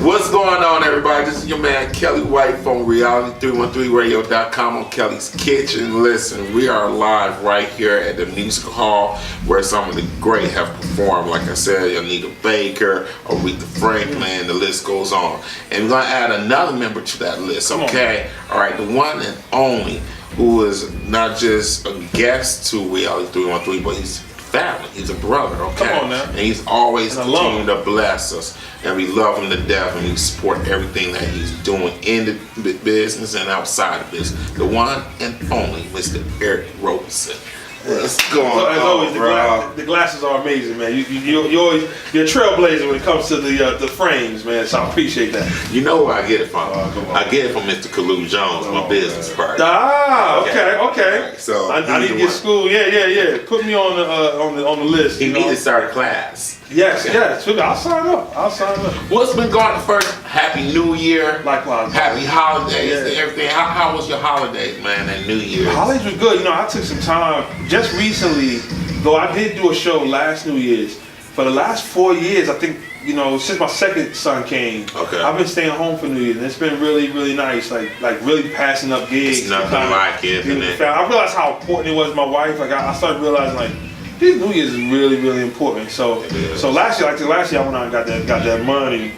What's going on, everybody? This is your man Kelly White from Reality313Radio.com on Kelly's Kitchen. Listen, we are live right here at the Music Hall where some of the great have performed. Like I said, Anita Baker, Aretha Franklin, the list goes on. And we're going to add another member to that list, okay? All right, the one and only who is not just a guest to Reality313, but he's family. He's a brother, okay? Come on now. And he's always continuing to bless us. And we love him to death, and we support everything that he's doing in the business and outside of business. The one and only Mr. Eric Roberson. What's going on, as always, bro? the glasses are amazing, man. You're a trailblazer when it comes to the frames, man. So I appreciate that. You know where I get it from? I get it from Mr. Kalu Jones, my business partner. Okay. Right, so I need to get school. Yeah. Put me on the list. He needs to start a class. Yes. I'll sign up. What's been going on first? Happy New Year. Likewise. Happy holidays and everything. How was your holidays, man, and New Year? The holidays were good. I took some time just recently, though I did do a show last New Year's. For the last 4 years, I think, since my second son came, I've been staying home for New Year's, and it's been really, really nice. Like really passing up gigs. It's nothing like it, isn't it? I realized how important it was to my wife. I started realizing this New Year's is really, really important. So last year, I went out and got that money.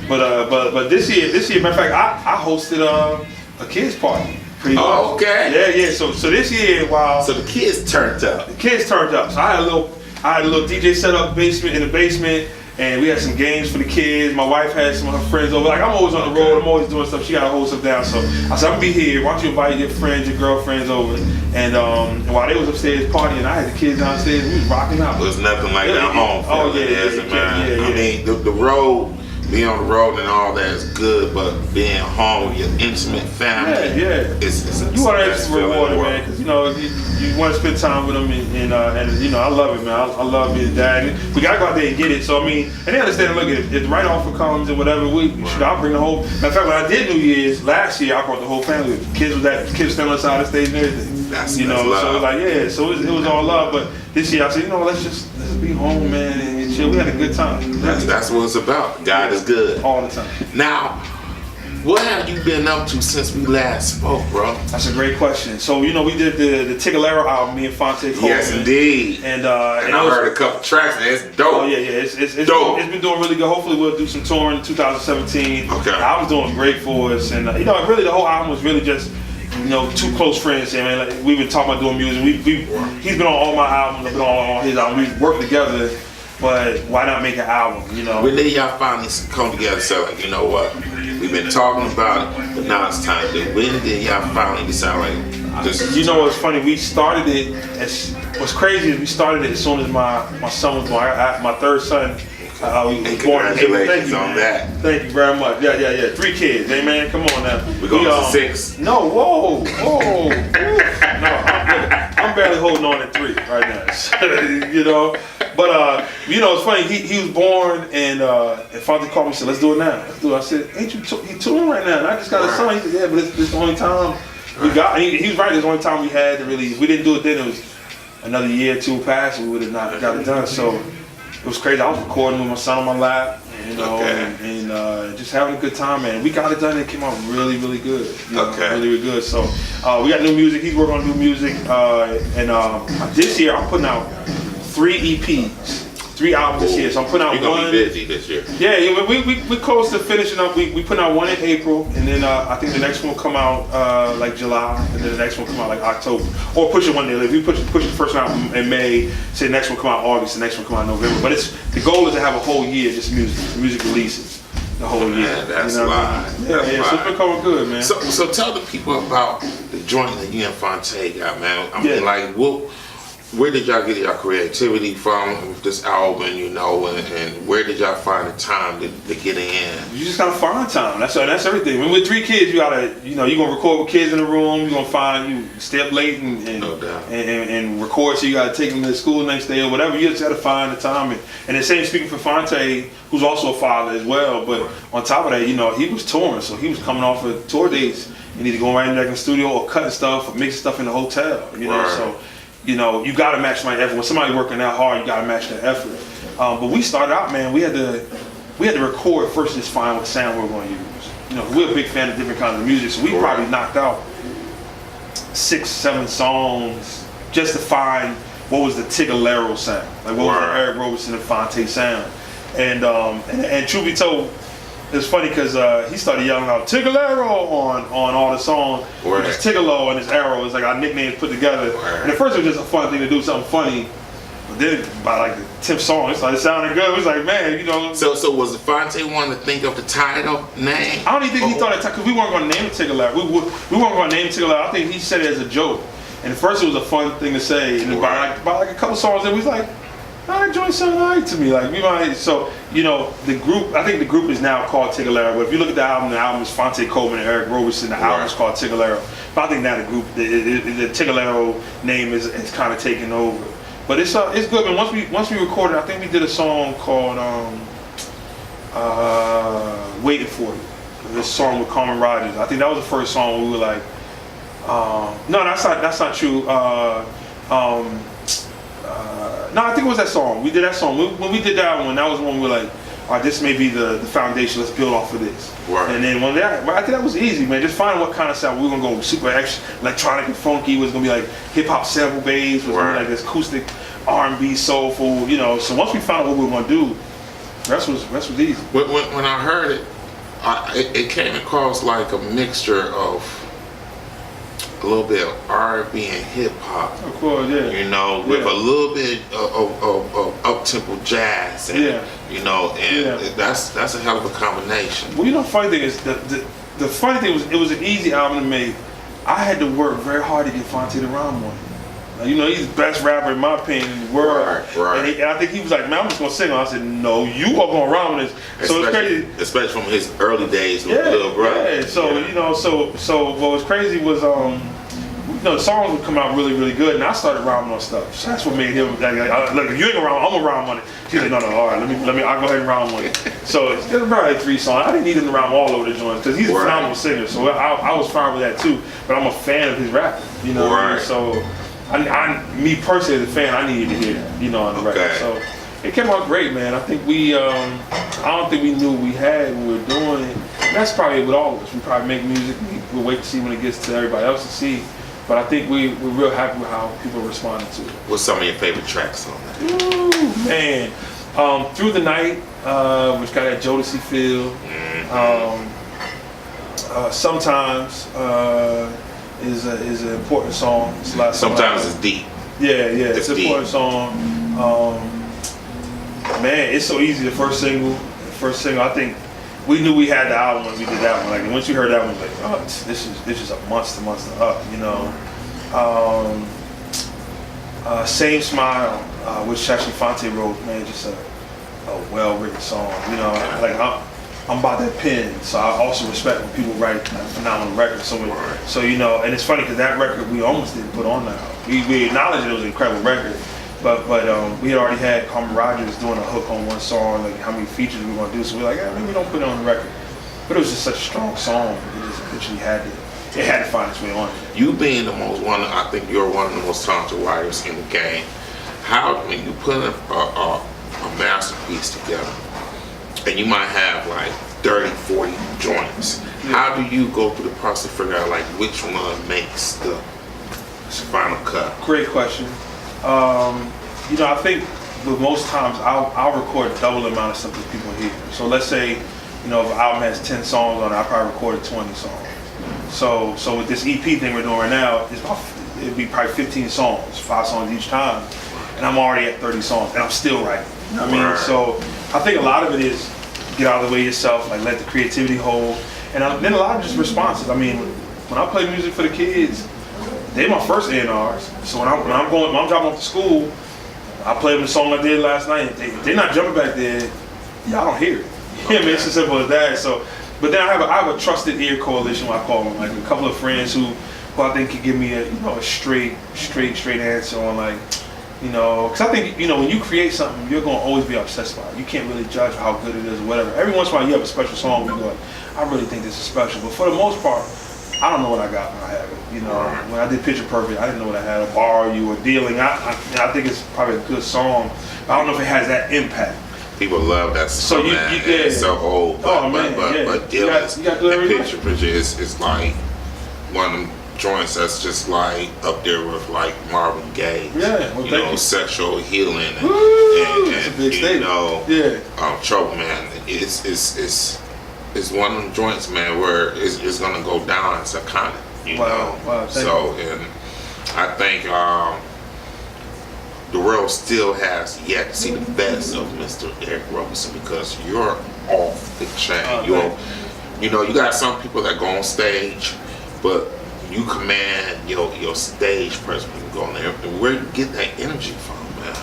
But this year, matter of fact, I hosted a kids party. Oh, okay. Yeah. So this year, so the kids turned up. The kids turned up. So I had a little DJ set up in the basement, and we had some games for the kids. My wife had some of her friends over. I'm always on the road. I'm always doing stuff. She got to hold stuff down. So I said, I'm gonna be here. Why don't you invite your friends, your girlfriends over? And while they was upstairs partying, I had the kids downstairs. We was rocking out. There's nothing like that home. Oh yeah, man. I mean, the road. Being on the road and all that is good, but being home with your intimate family, it's you want to reward it, man, because you want to spend time with them, and I love it, man. I love being a dad. And we gotta go out there and get it. So and they understand. Look, if the right offer comes and whatever, I'll bring the whole. Matter of fact, when I did New Year's last year, I brought the whole family. Kids standing on the side of the stage and everything. That's so it was so it was all love. But this year I said, let's just be home, man, and chill. We had a good time. That's what it's about. God is good all the time. Now, what have you been up to since we last spoke, bro? That's a great question. So we did the Tigalera album, me and Fonte. Yes, indeed. And I heard a couple tracks, and it's dope. Oh yeah, it's dope. It's been doing really good. Hopefully we'll do some touring in 2017. Okay. The album's doing great for us, and really the whole album was really just two close friends here, man. We've been talking about doing music. He's been on all my albums. I've been on all his albums. We've worked together. But why not make an album, When did y'all finally come together and say, you know what, we've been talking about it, but now it's time to do it. When did y'all finally decide, this is what's funny, we started it, what's crazy is we started it as soon as my son was born. My third son, congratulations on that. Thank you very much. Yeah. 3 kids, hey man, come on now. We're going to 6. No, whoa. No, I'm barely holding on at 3 right now. But it's funny. He was born, and Father called me and said, "Let's do it now. Let's do it." I said, "Ain't you touring right now?" And I just got a son. He said, "Yeah, but it's the only time we got." And he was right. It's the only time we had to really. If we didn't do it then, it was another year or 2 past. We would have not got it done. So it was crazy. I was recording with my son on my lap, and just having a good time, man. We got it done. It came out really, really good. Really, really good. So we got new music. He's working on new music, and this year I'm putting out 3 EPs, 3 albums this year. So I'm putting out one. You're gonna be busy this year. Yeah, we're close to finishing up. We put out one in April, and then I think the next one will come out like July, and then the next one will come out like October. Or push it one day. If we push the first one out in May, say the next one will come out August, the next one will come out November. But the goal is to have a whole year just music releases. The whole year. Man, that's live. So it's been coming good, man. So tell the people about the joint that you and Fonte got, man. Where did y'all get your creativity from with this album, and where did y'all find the time to get in? You just gotta find time. That's everything. When with 3 kids, you gotta, you're gonna record with kids in the room. You're gonna stay up late and no doubt. and record. So you gotta take them to school the next day or whatever. You just gotta find the time. And the same speaking for Fonte, who's also a father as well. But on top of that, he was touring, so he was coming off of tour dates. You need to go right back in the studio or cutting stuff or mixing stuff in the hotel. So. You gotta match my effort. When somebody working that hard, you gotta match their effort. But we started out, man. We had to we had to record first, just find what sound we were going to use. You know, we're a big fan of different kinds of music, so we probably knocked out 6, 7 songs just to find what was the Tigalero sound, like what was the Eric Roberson and Fonte sound. And truth be told, it's funny because he started yelling out Tigalero on all the songs. Which is Tigalo and his arrow. It's like our nicknames put together. And at first it was just a fun thing to do, something funny. But then by like the 10th song, it sounded good. It was like, man, you know. So was the Fonte one to think of the title name? I don't even think he thought that, because we weren't going to name it Tigalero. We weren't going to name it Tigalero. I think he said it as a joke. And at first it was a fun thing to say. And by like a couple songs, it was like, that joint sounded alright to me. Like we might, so you know, the group. I think the group is now called Tigalero. But if you look at the album is Fonte Coleman and Eric Roberson. The album is called Tigalero. But I think now the group, the Tigalero name is kind of taken over. But it's good. And once we recorded, I think we did a song called "Waiting for You." This song with Carmen Rogers. I think that was the first song where we were like, no, that's not true. No, I think it was that song. We did that song. When we did that one, that was when we were like, all right, this may be the foundation. Let's build off of this. Right. And then I think that was easy, man. Just finding what kind of sound we were gonna go super extra, electronic and funky. Was gonna be like hip hop sample based. Was gonna be like this acoustic R&B soulful. You know. So once we found out what we were gonna do, the rest was easy. When I heard it, it came across like a mixture of a little bit of R&B and hip hop. Of course, yeah. You know, with a little bit of up-tempo jazz. And, you know, and that's a hell of a combination. Well, you know, the funny thing is, the funny thing was, it was an easy album to make. I had to work very hard to get Fonte to rhyme on it. Now, you know, he's the best rapper in my opinion in the world. Right. And I think he was like, man, I'm just gonna sing on it. I said, no, you are gonna rhyme on this. So it's crazy. Especially from his early days with Lil Brother. Yeah. So you know, so what was crazy was you know, the songs would come out really, really good, and I started rhyming on stuff. So that's what made him like, look, if you ain't gonna rhyme, I'm gonna rhyme on it. He's like, no, all right, let me, I'll go ahead and rhyme on it. So it's probably like 3 songs. I didn't need him to rhyme all over the joints because he's a phenomenal singer. So I was fine with that too. But I'm a fan of his rapping, you know. Right. So me personally as a fan, I needed to hear that, you know, on the record. So it came out great, man. I think I don't think we knew what we had when we were doing it. And that's probably with all of us. We probably make music. We'll wait to see when it gets to everybody else to see. But I think we're real happy with how people responded to it. What's some of your favorite tracks on that? Ooh, man. Through the Night, which got that Jodeci feel. Sometimes is an important song. It's a lot of Sometimes it's deep. Yeah, it's an important song. Man, it's so easy. The first single, I think we knew we had the album when we did that one. Like once you heard that one, like, oh, this is a monster up, you know. Same Smile, which actually Fonte wrote, man, just a well-written song. You know, like I'm about that pen, so I also respect when people write phenomenal records. So you know, and it's funny because that record we almost didn't put on now. We acknowledged it was an incredible record. But we had already had Carmen Rogers doing a hook on one song, like how many features we were gonna do. So we're like, maybe we don't put it on the record. But it was just such a strong song. It just eventually had to find its way on it. You being I think you're one of the most talented writers in the game. How, when you put a masterpiece together, and you might have like 30, 40 joints, how do you go through the process to figure out like which one makes the final cut? Great question. You know, I think with most times I'll record double the amount of stuff that people hear. So let's say, you know, if an album has 10 songs on it, I probably recorded 20 songs. So with this EP thing we're doing right now, it'd be probably 15 songs, 5 songs each time, and I'm already at 30 songs, and I'm still writing. You know what I mean? So I think a lot of it is get out of the way yourself, like let the creativity hold, and then a lot of just responses. I mean, when I play music for the kids, they're my first A&Rs. So when I'm dropping off to school, I play them the song I did last night. If they're not jumping back there, y'all don't hear it. You know what I mean? It's as simple as that. So, but then I have a trusted ear coalition, I call them, like a couple of friends who I think can give me a straight answer on like, you know, because I think, you know, when you create something, you're gonna always be obsessed by it. You can't really judge how good it is or whatever. Every once in a while you have a special song where you go like, I really think this is special. But for the most part, I don't know what I got when I have it. You know, when I did Picture Perfect, I didn't know what I had. A Bar You or Dealing. I think it's probably a good song. I don't know if it has that impact. People love that So song, you- man. you- yeah. It's so old, but Oh, man, yeah. but You got- Dylan's you got Dylan Ray picture is like one of them joints that's just like up there with like Marvin Gaye. Yeah, well, you thank know, you. sexual healing and, Woo, that's a big you statement. know, Yeah. Trouble Man. It's one of them joints, man, where it's gonna go down as a iconic. You Wow, know, wow, thank so and I think the world still has yet to see the best of Mr. Eric Roberson because you're off the chain. Oh, You know, you got some people that go on stage, but you command your stage presence when you go on there. And where you get that energy from, man?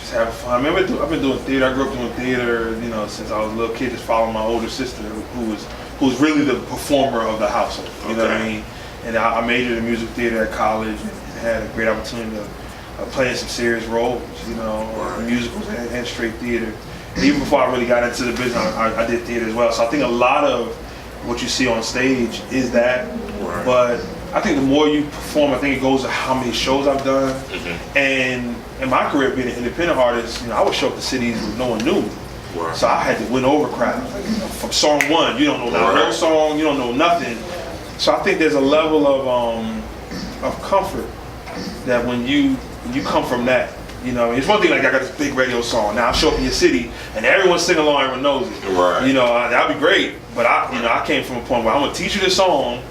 Just having fun. I've been doing theater. I grew up doing theater, you know, since I was a little kid, just following my older sister, who was really the performer of the household. You know what I mean? And I majored in music theater at college and had a great opportunity to play in some serious roles, you know, musicals and straight theater. And even before I really got into the business, I did theater as well. So I think a lot of what you see on stage is that. Right. But I think the more you perform, I think it goes to how many shows I've done. Mm-hmm. And in my career being an independent artist, you know, I would show up to cities where no one knew me. Right. So I had to win over crowds. Like, you know, from song one, you don't know that whole song, you don't know nothing. So I think there's a level of comfort that when you come from that, you know, it's one thing like I got this big radio song. Now I show up in your city and everyone sing along, everyone knows it. Right. You know, that'd be great. But I came from a point where I'm gonna teach you this song.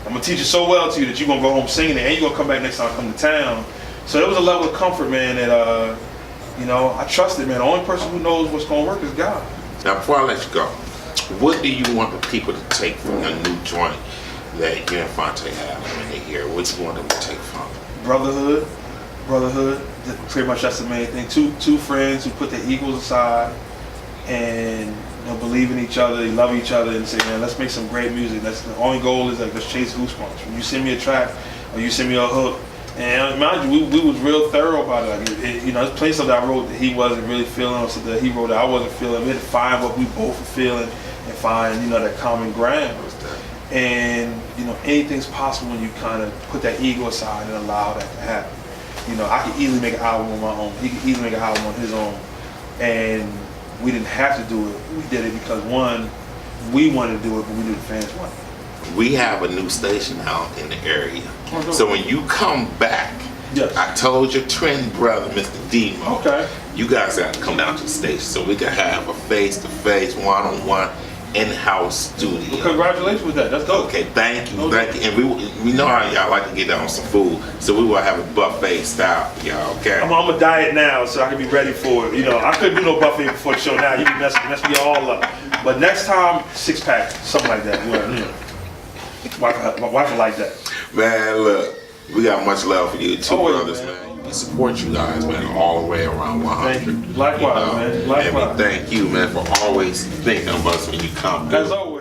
I'm gonna teach it so well to you that you're gonna go home singing it, and you're gonna come back next time I come to town. So there was a level of comfort, man, that you know, I trusted, man. The only person who knows what's gonna work is God. Now, before I let you go, what do you want the people to take from your new joint that you and Fonte have when they hear? What do you want them to take from it? Brotherhood. Pretty much that's the main thing. Two friends who put their egos aside and believe in each other, they love each other, and say, man, let's make some great music. That's the only goal is like let's chase goosebumps. When you send me a track or you send me a hook, and mind you, we was real thorough about it. Like, you know, there's plenty of stuff that I wrote that he wasn't really feeling, or stuff that he wrote that I wasn't feeling. We had to find what we both were feeling and find, you know, that common ground. And you know, anything's possible when you kind of put that ego aside and allow that to happen. You know, I could easily make an album on my own. He could easily make an album on his own. And we didn't have to do it. We did it because one, we wanted to do it, but we knew the fans wanted it. We have a new station out in the area. So when you come back, Yes. I told your twin brother, Mr. Demo, Okay. you guys got to come down to the station so we can have a face-to-face, one-on-one in-house studio. Congratulations with that. That's dope. Okay, thank you. And we know how y'all like to get down some food, so we will have a buffet style, y'all. Okay. I'm on a diet now, so I can be ready for it. You know, I couldn't do no buffet before the show now. You be messing me all up. But next time, 6-pack, something like that. My wife would like that. Man, look, we got much love for you, two Always, brothers, man. man. We support you guys, man, all the way around 100. Thank you. Likewise, man. Likewise. And we thank you, man, for always thinking of us when you come. As always.